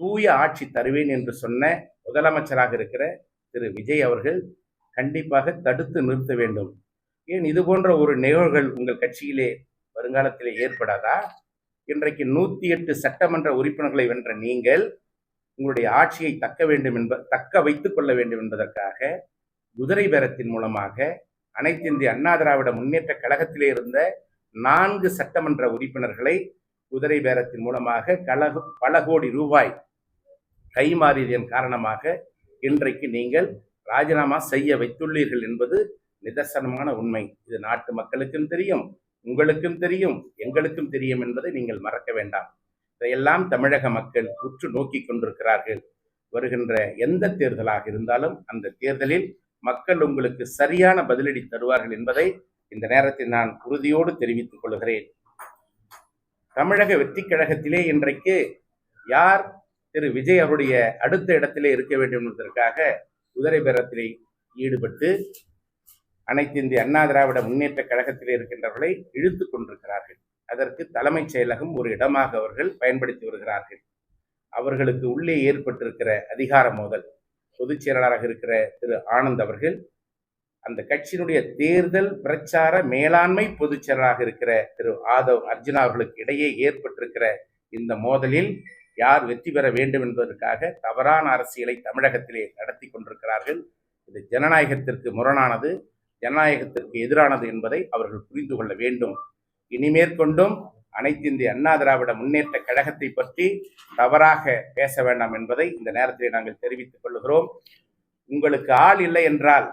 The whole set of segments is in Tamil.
தூய ஆட்சி தருவேன் என்று சொன்ன முதலமைச்சராக இருக்கிற திரு விஜய் அவர்கள் கண்டிப்பாக தடுத்து நிறுத்த வேண்டும். ஏன் இது போன்ற ஒரு நிகழ்வுகள் உங்கள் கட்சியிலே வருங்காலத்திலே ஏற்படாதா? இன்றைக்கு 108 சட்டமன்ற உறுப்பினர்களை வென்ற நீங்கள் உங்களுடைய ஆட்சியை தக்க வைத்துக் கொள்ள வேண்டும் என்பதற்காக குதிரை பேரத்தின் மூலமாக அனைத்து இந்திய அண்ணா திராவிட முன்னேற்ற கழகத்திலே இருந்த 4 சட்டமன்ற உறுப்பினர்களை குதிரை பேரத்தின் மூலமாக பல கோடி ரூபாய் கைமாறியதன் காரணமாக இன்றைக்கு நீங்கள் ராஜினாமா செய்ய வைத்துள்ளீர்கள் என்பது நிதர்சனமான உண்மை. இது நாட்டு மக்களுக்கும் தெரியும், உங்களுக்கும் தெரியும், எங்களுக்கும் தெரியும் என்பதை நீங்கள் மறக்க வேண்டாம். இதையெல்லாம் தமிழக மக்கள் உற்று நோக்கி கொண்டிருக்கிறார்கள். வருகின்ற எந்த தேர்தலாக இருந்தாலும் அந்த தேர்தலில் மக்கள் உங்களுக்கு சரியான பதிலடி தருவார்கள் என்பதை இந்த நேரத்தில் நான் உறுதியோடு தெரிவித்துக் கொள்கிறேன். தமிழக வெற்றி கழகத்திலே இன்றைக்கு யார் திரு விஜய் அவருடைய அடுத்த இடத்திலே இருக்க வேண்டும் என்பதற்காக குதிரை பேரத்திலே ஈடுபட்டு அனைத்து இந்திய அண்ணா திராவிட முன்னேற்ற கழகத்திலே இருக்கின்றவர்களை இழுத்து கொண்டிருக்கிறார்கள். அதற்கு தலைமைச் செயலகம் ஒரு இடமாக அவர்கள் பயன்படுத்தி வருகிறார்கள். அவர்களுக்கு உள்ளே ஏற்பட்டிருக்கிற அதிகார மோதல், பொதுச் செயலாளராக இருக்கிற திரு ஆனந்த் அவர்கள் அந்த கட்சியினுடைய தேர்தல் பிரச்சார மேலாண்மை பொதுச் செயலாளராக இருக்கிற திரு ஆதவ் அர்ஜுனா அவர்களுக்கு இடையே ஏற்பட்டிருக்கிற இந்த மோதலில் யார் வெற்றி பெற வேண்டும் என்பதற்காக தவறான அரசியலை தமிழகத்திலே நடத்தி கொண்டிருக்கிறார்கள். இது ஜனநாயகத்திற்கு முரணானது, ஜனநாயகத்திற்கு எதிரானது என்பதை அவர்கள் புரிந்து கொள்ள வேண்டும். இனிமேற்கொண்டும் அனைத்து இந்திய அண்ணா திராவிட முன்னேற்ற கழகத்தை பற்றி தவறாக பேச வேண்டாம் என்பதை இந்த நேரத்தில் நாங்கள் தெரிவித்துக் கொள்கிறோம். உங்களுக்கு ஆள் இல்லை என்றால்,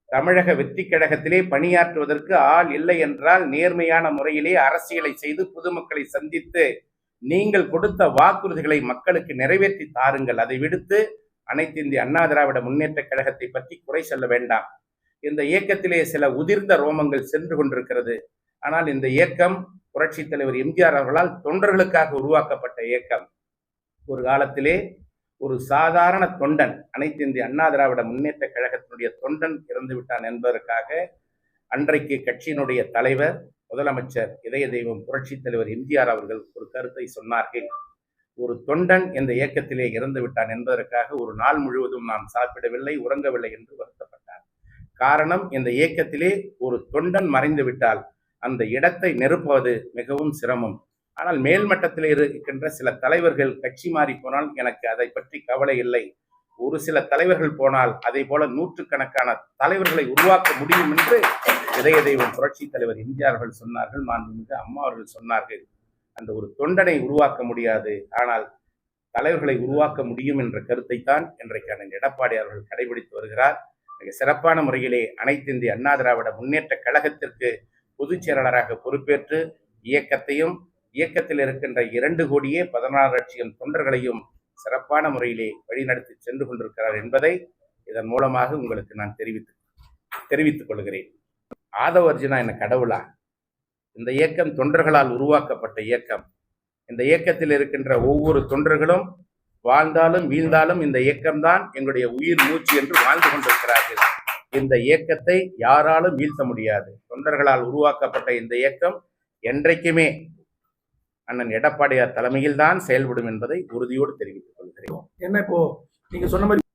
தமிழக வெற்றி கழகத்திலே பணியாற்றுவதற்கு ஆள் இல்லை என்றால், நேர்மையான முறையிலே அரசியலை செய்து பொதுமக்களை சந்தித்து நீங்கள் கொடுத்த வாக்குறுதிகளை மக்களுக்கு நிறைவேற்றி தாருங்கள். அதை விடுத்து அனைத்து இந்திய அண்ணா திராவிட முன்னேற்ற கழகத்தை பற்றி குறை சொல்ல வேண்டாம். இந்த இயக்கத்திலே சில உதிர்ந்த ரோமங்கள் சென்று கொண்டிருக்கிறது. ஆனால் இந்த இயக்கம் புரட்சித் தலைவர் எம்ஜிஆர் அவர்களால் தொண்டர்களுக்காக உருவாக்கப்பட்ட இயக்கம். ஒரு காலத்திலே ஒரு சாதாரண தொண்டன், அனைத்து இந்திய அண்ணா திராவிட முன்னேற்ற கழகத்தினுடைய தொண்டன் இறந்து விட்டான் என்பதற்காக அன்றைக்கு கட்சியினுடைய தலைவர் முதலமைச்சர் இதய தெய்வம் புரட்சித் தலைவர் எம்ஜிஆர் அவர்கள் ஒரு கருத்தை சொன்னார்கள். ஒரு தொண்டன் இந்த இயக்கத்திலே இறந்து விட்டான் என்பதற்காக ஒரு நாள் முழுவதும் நான் சாப்பிடவில்லை, உறங்கவில்லை என்று வருத்தப்பட்டார். காரணம், இந்த இயக்கத்திலே ஒரு தொண்டன் மறைந்து விட்டால் அந்த இடத்தை நிரப்புவது மிகவும் சிரமம். ஆனால் மேல்மட்டத்தில் இருக்கின்ற சில தலைவர்கள் கட்சி மாறி போனால் எனக்கு அதை பற்றி கவலை இல்லை. ஒரு சில தலைவர்கள் போனால் அதை போல நூற்றுக்கணக்கான தலைவர்களை உருவாக்க முடியும் என்று இதய தெய்வம் புரட்சி தலைவர் எம்ஜிஆர் அவர்கள் சொன்னார்கள், மாண்புமிகு அம்மா அவர்கள் சொன்னார்கள். அந்த ஒரு தொண்டனை உருவாக்க முடியாது, ஆனால் தலைவர்களை உருவாக்க முடியும் என்ற கருத்தை தான் இன்றைக்கான எடப்பாடி அவர்கள் கடைபிடித்து வருகிறார். மிக சிறப்பான முறையிலே அனைத்து இந்திய அண்ணா திராவிட முன்னேற்ற கழகத்திற்கு பொதுச் செயலாளராக பொறுப்பேற்று இயக்கத்தையும் இயக்கத்தில் இருக்கின்ற 2,16,00,000 தொண்டர்களையும் சிறப்பான முறையிலே வழிநடத்தி சென்று கொண்டிருக்கிறார் என்பதை இதன் மூலமாக உங்களுக்கு நான் தெரிவித்துக் கொள்கிறேன். ஆதவ் அர்ஜுனா என்ன கடவுளா? இந்த இயக்கம் தொண்டர்களால் உருவாக்கப்பட்ட இயக்கம். இந்த இயக்கத்தில் இருக்கின்ற ஒவ்வொரு தொண்டர்களும் வாழ்ந்தாலும் வீழ்ந்தாலும் இந்த இயக்கம்தான் எங்களுடைய உயிர் மூச்சு என்று வாழ்ந்து கொண்டிருக்கிறார்கள். இந்த இயக்கத்தை யாராலும் வீழ்த்த முடியாது. தொண்டர்களால் உருவாக்கப்பட்ட இந்த இயக்கம் என்றைக்குமே அண்ணன் எடப்பாடியார் தலைமையில் தான் செயல்படும் என்பதை உறுதியோடு தெரிவித்துக் கொள்கிறேன். என்ன இப்போ நீங்க சொன்ன மாதிரி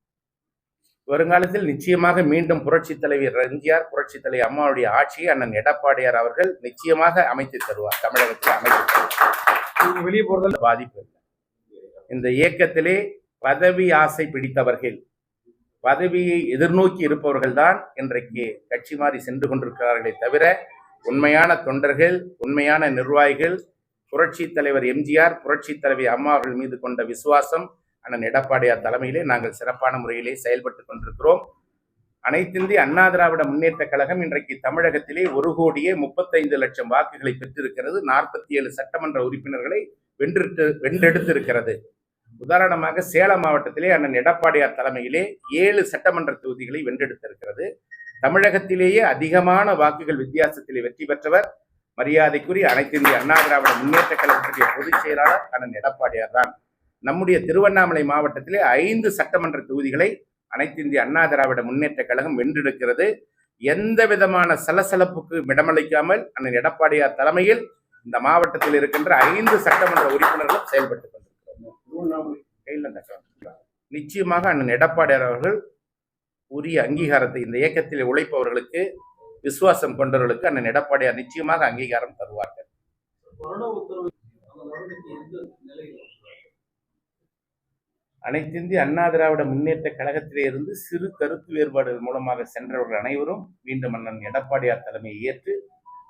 வருங்காலத்தில் நிச்சயமாக மீண்டும் புரட்சி தலைவர் எம்ஜிஆர், புரட்சி தலைவர் அம்மாவுடைய ஆட்சியை அண்ணன் எடப்பாடியார் அவர்கள் நிச்சயமாக அமைத்து தருவார். தமிழகத்தில் அமைத்து தருவார். வெளியே போறதில் பாதிப்பு இல்லை. இந்த இயக்கத்திலே பதவி ஆசை பிடித்தவர்கள், பதவியை எதிர்நோக்கி இருப்பவர்கள் தான் இன்றைக்கு கட்சி மாறி சென்று கொண்டிருக்கிறார்களே தவிர உண்மையான தொண்டர்கள், உண்மையான நிர்வாகிகள், புரட்சி தலைவர் எம்ஜிஆர், புரட்சி தலைவி அம்மா அவர்கள் மீது கொண்ட விசுவாசம் அண்ணன் எடப்பாடியார் தலைமையிலே நாங்கள் சிறப்பான முறையிலே செயல்பட்டு கொண்டிருக்கிறோம். அனைத்திந்திய அண்ணா திராவிட முன்னேற்ற கழகம் இன்றைக்கு தமிழகத்திலே 1,35,00,000 வாக்குகளை பெற்றிருக்கிறது. 47 சட்டமன்ற உறுப்பினர்களை வென்றெடுத்திருக்கிறது. உதாரணமாக சேலம் மாவட்டத்திலே அண்ணன் எடப்பாடியார் தலைமையிலே 7 சட்டமன்ற தொகுதிகளை வென்றெடுத்திருக்கிறது. தமிழகத்திலேயே அதிகமான வாக்குகள் வித்தியாசத்திலே வெற்றி பெற்றவர் மரியாதைக்குரிய அனைத்து இந்திய அண்ணா திராவிட முன்னேற்ற கழகத்துடைய பொதுச் செயலாளர் அண்ணன் எடப்பாடியார் தான். நம்முடைய திருவண்ணாமலை மாவட்டத்திலே 5 சட்டமன்ற தொகுதிகளை அனைத்து இந்திய அண்ணா திராவிட முன்னேற்ற கழகம் வென்றெடுக்கிறது. எந்த விதமான சலசலப்புக்கு இடமளிக்காமல் அண்ணன் எடப்பாடியார் தலைமையில் இந்த மாவட்டத்தில் இருக்கின்ற 5 சட்டமன்ற உறுப்பினர்களும் செயல்பட்டுக் கொண்டிருக்கிறோம். தமிழ்ல அந்த account. நிச்சயமாக அண்ணன் எடப்பாடியார் அவர்கள் உரிய அங்கீகாரத்தை இந்த இயக்கத்தில் உழைப்பவர்களுக்கு, விசுவாசம் கொண்டவர்களுக்கு அண்ணன் எடப்பாடியார் நிச்சயமாக அங்கீகாரம் தருவார்கள். அனைத்து இந்திய அண்ணா திராவிட முன்னேற்ற கழகத்திலே இருந்து சிறு கருத்து வேறுபாடுகள் மூலமாக சென்றவர்கள் அனைவரும் மீண்டும் அண்ணன் எடப்பாடியார் தலைமையை ஏற்று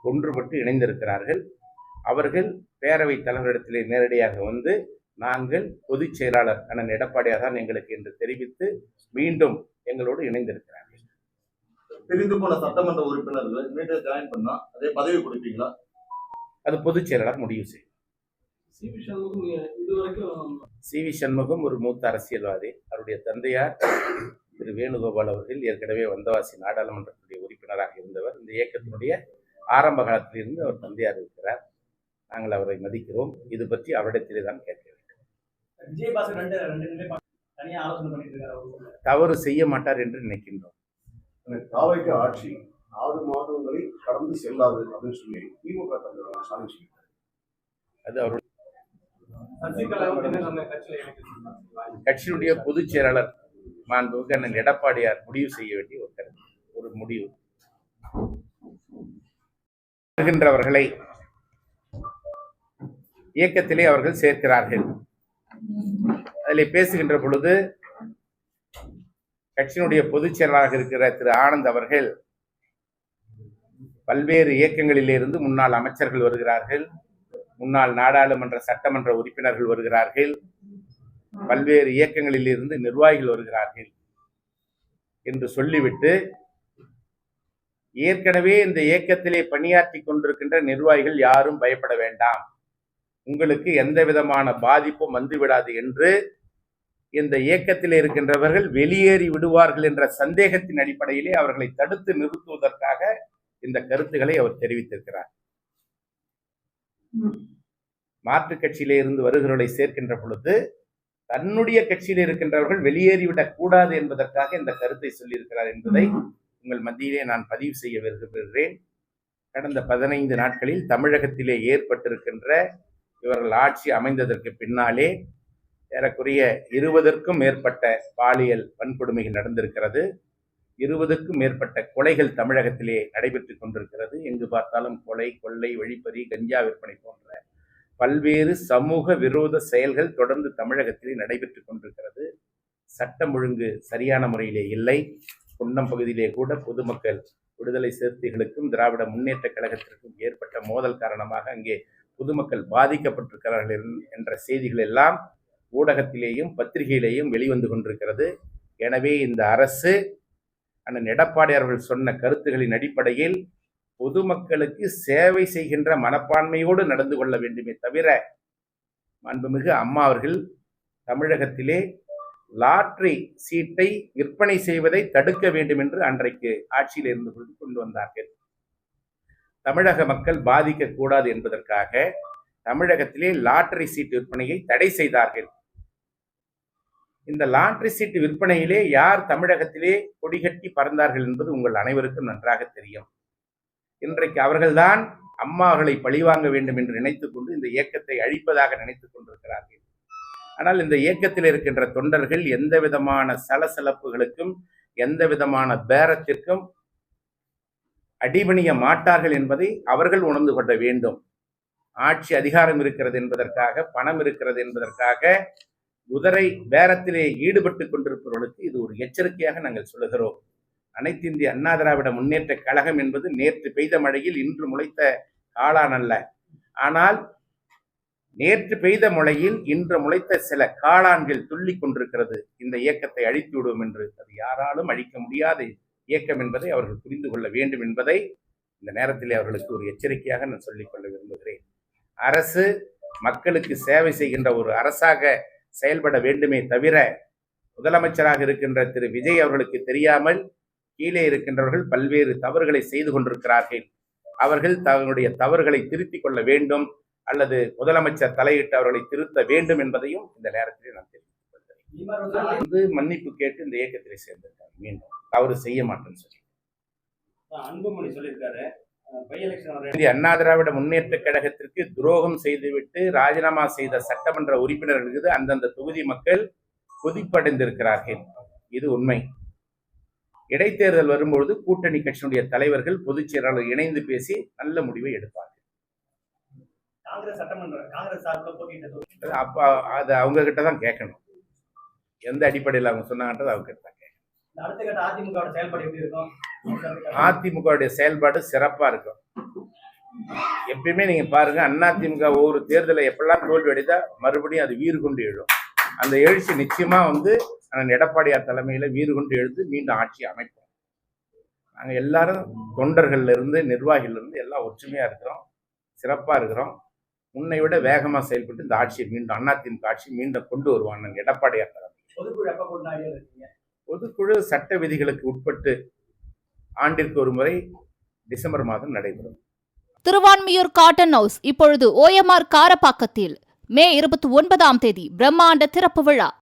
ஒன்றுபட்டு இணைந்திருக்கிறார்கள். அவர்கள் பேரவைத் தலைவரிடத்திலே நேரடியாக வந்து நாங்கள் பொதுச் செயலாளர் அண்ணன் எடப்பாடியார் தான் எங்களுக்கு என்று தெரிவித்து மீண்டும் எங்களோடு இணைந்திருக்கிறார்கள். பிரிந்து போன சட்டமன்ற உறுப்பினர்கள் மீண்டும் ஜாயின் பண்ணா அதே பதவி கொடுப்பீங்களா? அது பொதுச் செயலாளர் முடிவு செய்யும். சி வி சண்முகம் ஒரு மூத்த அரசியல்வாதி. அவருடைய தந்தையார் திரு வேணுகோபால் அவர்கள் ஏற்கனவே வந்தவாசி நாடாளுமன்றத்துடைய உறுப்பினராக இருந்தவர். இந்த இயக்கத்தினுடைய ஆரம்ப காலத்திலிருந்து அவர் தந்தையார் இருக்கிறார். நாங்கள் அவரை மதிக்கிறோம். இது பற்றி அவரிடத்திலே தான் கேட்க வேண்டும். தவறு செய்ய மாட்டார் என்று நினைக்கின்றோம். தாவைக்கு ஆட்சி 6 மாதங்களை கடந்து செல்லாது அப்படின்னு சொல்லி திமுக அது அவருடைய கட்சியினுடைய பொதுச் செயலாளர் மாண்புமிகு அண்ணன் எடப்பாடியார் முடிவு செய்ய வேண்டிய ஒரு முடிவு. வருகின்றவர்களை இயக்கத்திலே அவர்கள் சேர்க்கிறார்கள். அதில் பேசுகின்ற பொழுது கட்சியினுடைய பொதுச் செயலாளராக இருக்கிற திரு ஆனந்த் அவர்கள் பல்வேறு இயக்கங்களிலிருந்து முன்னாள் அமைச்சர்கள் வருகிறார்கள், முன்னாள் நாடாளுமன்ற சட்டமன்ற உறுப்பினர்கள் வருகிறார்கள், பல்வேறு இயக்கங்களில் இருந்து நிர்வாகிகள் வருகிறார்கள் என்று சொல்லிவிட்டு ஏற்கனவே இந்த இயக்கத்திலே பணியாற்றி கொண்டிருக்கின்ற நிர்வாகிகள் யாரும் பயப்பட வேண்டாம், உங்களுக்கு எந்த விதமான பாதிப்பும் வந்துவிடாது என்று இந்த இயக்கத்தில் இருக்கின்றவர்கள் வெளியேறி விடுவார்கள் என்ற சந்தேகத்தின் அடிப்படையிலே அவர்களை தடுத்து நிறுத்துவதற்காக இந்த கருத்துக்களை அவர் தெரிவித்திருக்கிறார். மாற்றுக் கட்சியிலே இருந்து வருகிறவர்களை சேர்க்கின்ற பொழுது தன்னுடைய கட்சியில் இருக்கின்றவர்கள் வெளியேறிவிடக் கூடாது என்பதற்காக இந்த கருத்தை சொல்லியிருக்கிறார் என்பதை உங்கள் மத்தியிலே நான் பதிவு செய்ய விரும்புகிறேன். கடந்த 15 நாட்களில் தமிழகத்திலே ஏற்பட்டிருக்கின்ற இவர்கள் ஆட்சி அமைந்ததற்கு பின்னாலே ஏறக்குறைய 20க்கும் மேற்பட்ட பாலியல் வன்கொடுமைகள் நடந்திருக்கிறது. 20க்கும் மேற்பட்ட கொலைகள் தமிழகத்திலே நடைபெற்றுக் கொண்டிருக்கிறது. எங்கு பார்த்தாலும் கொலை, கொள்ளை, வழிப்பறி, கஞ்சா விற்பனை போன்ற பல்வேறு சமூக விரோத செயல்கள் தொடர்ந்து தமிழகத்திலே நடைபெற்றுக் கொண்டிருக்கிறது. சட்டம் ஒழுங்கு சரியான முறையிலே இல்லை. குன்னம் பகுதியிலே கூட பொதுமக்கள் விடுதலை சிறுத்தைகளுக்கும் திராவிட முன்னேற்ற கழகத்திற்கும் ஏற்பட்ட மோதல் காரணமாக அங்கே பொதுமக்கள் பாதிக்கப்பட்டிருக்கிறார்கள் என்ற செய்திகள் எல்லாம் ஊடகத்திலேயும் பத்திரிகையிலேயும் வெளிவந்து கொண்டிருக்கிறது. எனவே இந்த அரசு அண்ணன் எடப்பாடியார் அவர்கள் சொன்ன கருத்துகளின் அடிப்படையில் பொதுமக்களுக்கு சேவை செய்கின்ற மனப்பான்மையோடு நடந்து கொள்ள வேண்டுமே தவிர, மாண்புமிகு அம்மா அவர்கள் தமிழகத்திலே லாட்டரி சீட்டை விற்பனை செய்வதை தடுக்க வேண்டும் என்று அன்றைக்கு ஆட்சியில் இருந்து கொண்டு வந்தார்கள். தமிழக மக்கள் பாதிக்க கூடாது என்பதற்காக தமிழகத்திலே லாட்டரி சீட்டு விற்பனையை தடை செய்தார்கள். இந்த லாட்டரி சீட்டு விற்பனையிலே யார் தமிழகத்திலே கொடிகட்டி பறந்தார்கள் என்பது உங்கள் அனைவருக்கும் நன்றாக தெரியும். இன்றைக்கு அவர்கள்தான் அம்மா அவர்களை பழிவாங்க வேண்டும் என்று நினைத்துக் கொண்டு இந்த இயக்கத்தை அழிப்பதாக நினைத்துக் கொண்டிருக்கிறார்கள். ஆனால் இந்த இயக்கத்தில் இருக்கின்ற தொண்டர்கள் எந்த விதமான சலசலப்புகளுக்கும் எந்த விதமான பேரத்திற்கும் அடிபணிய மாட்டார்கள் என்பதை அவர்கள் உணர்ந்து கொள்ள வேண்டும். ஆட்சி அதிகாரம் இருக்கிறது என்பதற்காக, பணம் இருக்கிறது என்பதற்காக குதிரை பேரத்திலே ஈடுபட்டு கொண்டிருப்பவர்களுக்கு இது ஒரு எச்சரிக்கையாக நாங்கள் சொல்லுகிறோம். அனைத்து இந்திய அண்ணா திராவிட முன்னேற்ற கழகம் என்பது நேற்று பெய்த மழையில் இன்று முளைத்த காளான் அல்ல. ஆனால் நேற்று பெய்த மழையில் இன்று முளைத்த சில காளான்கள் துள்ளி கொண்டிருக்கிறது. இந்த இயக்கத்தை அழித்து விடுவோம் என்று. அது யாராலும் அழிக்க முடியாத இயக்கம் என்பதை அவர்கள் புரிந்து கொள்ள வேண்டும் என்பதை இந்த நேரத்தில் அவர்களுக்கு ஒரு எச்சரிக்கையாக நான் சொல்லிக்கொள்ள விரும்புகிறேன். அரசு மக்களுக்கு சேவை செய்கின்ற ஒரு அரசாக செயல்பட வேண்டுமே தவிர, முதலமைச்சராக இருக்கின்ற திரு விஜய் அவர்களுக்கு தெரியாமல் கீழே இருக்கின்றவர்கள் பல்வேறு தவறுகளை செய்து கொண்டிருக்கிறார்கள். அவர்கள் தங்களுடைய தவறுகளை திருத்திக் கொள்ள வேண்டும் அல்லது முதலமைச்சர் தலையிட்டு அவர்களை திருத்த வேண்டும் என்பதையும் இந்த நேரத்தில் நான் தெரிவித்துக் கொள்கிறேன். மன்னிப்பு கேட்டு இந்த இயக்கத்திலே சேர்ந்திருக்காங்க. மீண்டும் தவறு செய்ய மாட்டேன்னு சொல்லி அன்புமணி சொல்லியிருக்காரு. அண்ணா திராவிட முன்னேற்ற கழகத்திற்கு துரோகம் செய்துவிட்டு ராஜினாமா செய்த சட்டமன்ற உறுப்பினர்களுக்கு அந்தந்த தொகுதி மக்கள் கொதிப்படைந்திருக்கிறார்கள். இது உண்மை. இடைத்தேர்தல் வரும்பொழுது கூட்டணி கட்சியினுடைய தலைவர்கள் பொதுச் செயலாளர் இணைந்து பேசி நல்ல முடிவை எடுப்பார்கள். காங்கிரஸ் சார்பில் போட்டியிட்டது அப்ப அது அவங்க கிட்ட தான் கேட்கணும். எந்த அடிப்படையில் அவங்க சொன்னாங்கன்றது அவங்க கிட்ட தான் கேட்கணும். அடுத்த கட்ட அதிமுக செயல்பாடு எப்படி இருக்கும்? அதிமுகவுடைய செயல்பாடு சிறப்பா இருக்கும். எப்பயுமே நீங்க பாருங்க, அதிமுக ஒவ்வொரு தேர்தலை எப்பெல்லாம் தோல்வி அடைந்தா மறுபடியும் அது வீறு கொண்டு எழும். அந்த எழுச்சி நிச்சயமா அண்ணன் எடப்பாடியார் தலைமையில வீறு கொண்டு எழுந்து மீண்டும் ஆட்சி அமைப்போம். நாங்க எல்லாரும் தொண்டர்கள்ல இருந்து நிர்வாகிகள் இருந்து எல்லாம் ஒற்றுமையா இருக்கிறோம், சிறப்பா இருக்கிறோம். முன்னை விட வேகமா செயல்பட்டு இந்த ஆட்சியை மீண்டும் அதிமுக ஆட்சி மீண்டும் கொண்டு வருவான் அண்ணன் எடப்பாடியார் தலைமை. பொதுக்குழு எப்ப கொண்டாடி இருக்கீங்க? பொதுக்குழு சட்ட விதிகளுக்கு உட்பட்டு ஆண்டிற்கு ஒரு முறை டிசம்பர் மாதம் நடைபெறும். திருவான்மியூர் காட்டன் ஹவுஸ் இப்பொழுது OMR காரப்பாக்கத்தில் மே 29ஆம் தேதி பிரம்மாண்ட திறப்பு விழா.